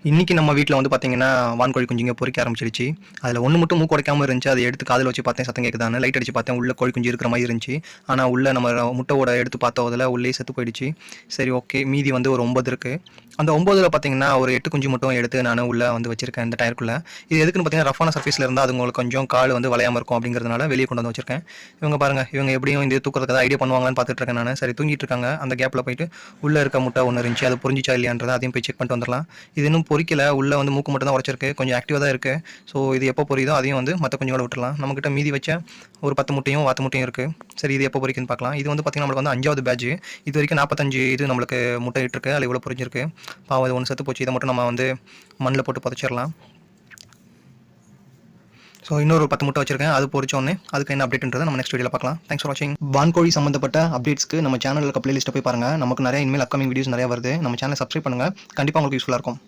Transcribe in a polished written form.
இன்னைக்கு நம்ம வீட்ல வந்து பார்த்தீங்கன்னா, வான்கோழி குஞ்சுங்க பொரிக்க ஆரம்பிச்சிருச்சு. அதில ஒண்ணு மட்டும் மூக்கு உடைக்காம இருந்துச்சு. அத எடுத்து காதுல வச்சு பார்த்தேன் சத்தம் கேட்குதான்னு. லைட் அடிச்சு பார்த்தேன். உள்ள கோழி குஞ்சு இருக்கிற மாரி இருந்துச்சு. ஆனா உள்ள நம்ம முட்டை ஓட எடுத்து பார்த்ததுல உள்ளேயே செத்து போயிடுச்சு. சரி ஓகே. மீதி வந்து ஒரு 9 இருக்கு. அந்த 9ல பார்த்தீங்கன்னா, ஒரு 8 குஞ்சு மட்டும் எடுத்து நானு உள்ள வந்து வச்சிருக்கேன் இந்த டயருக்குள்ள. இது எதுக்குன்னு பார்த்தீங்கன்னா, ரஃப்பான சர்ஃபேஸ்ல இருந்தா அதுங்களுக்கு கொஞ்சம் கால் வந்து வளையாம இருக்கும் அப்படிங்கிறதுனால வெளிய கொண்டு வந்து வச்சிருக்கேன். இவங்க பாருங்க, இவங்க எப்படியும் இந்த தூக்குறதுக்கு ஏதாவது ஐடியா பண்ணுவாங்களான்னு பார்த்துட்டு இருக்கேன் நானு. சரி தூங்கிட்டு இருக்காங்க. அந்த கேப்ல போயிட்டு உள்ள இருக்க முட்டை ஒண்ணு இருந்துச்சு. அது பொரிஞ்சுச்சா இல்லையான்றத அதையும் போய் செக் பண்ணிட்டு வந்துரலாம். இது இன்னும் பொரிக்கல. உள்ள வந்து மூக்கு மட்டும் தான் உடைச்சிருக்கு. கொஞ்சம் ஆக்டிவா தான் இருக்கு. ஸோ இது எப்போ பொரியுதோ அதையும் வந்து மத்த குஞ்சுகள விட்டுறலாம். நம்மகிட்ட மீதி வச்ச ஒரு 10 முட்டையும், வாத்து முட்டையும் இருக்கு. சரி இது எப்போ பொரிக்குதுன்னு பார்க்கலாம். இது வந்து பார்த்தீங்கன்னா, நம்மளுக்கு வந்து 5வது பேட்ச். இதுவரைக்கும் 45 இது நம்மளுக்கு முட்டை இட்டிருக்கு. அதில இவ்வளோ பொரிஞ்சிருக்கு. பாவம் இது ஒண்ணு செத்து போச்சு. இத மட்டும் நம்ம வந்து மண்ணுல போட்டு புதைச்சிரலாம். ஸோ இன்னொரு 10 முட்டை வச்சிருக்கேன். அது பொரிச்ச உடனே அதுக்கு என்ன அப்டேட்ன்றத நம்ம நெக்ஸ்ட் வீடியோல பார்க்கலாம். தேங்க்ஸ் ஃபார் வாட்சிங். வான்கோழி சம்பந்தப்பட்ட அப்டேட்ஸ்க்கு நம்ம சேனல்ல இருக்க பிளேலிஸ்ட்ட போய் பாருங்க. நமக்கு நிறைய இனிமேல் அப்கமிங் வீடியோஸ் நிறைய வருது. நம்ம சேனலை சப்ஸ்கிரைப் பண்ணுங்க. கண்டிப்பா உங்களுக்கு யூஸ்ஃபுல்லா இருக்கும்.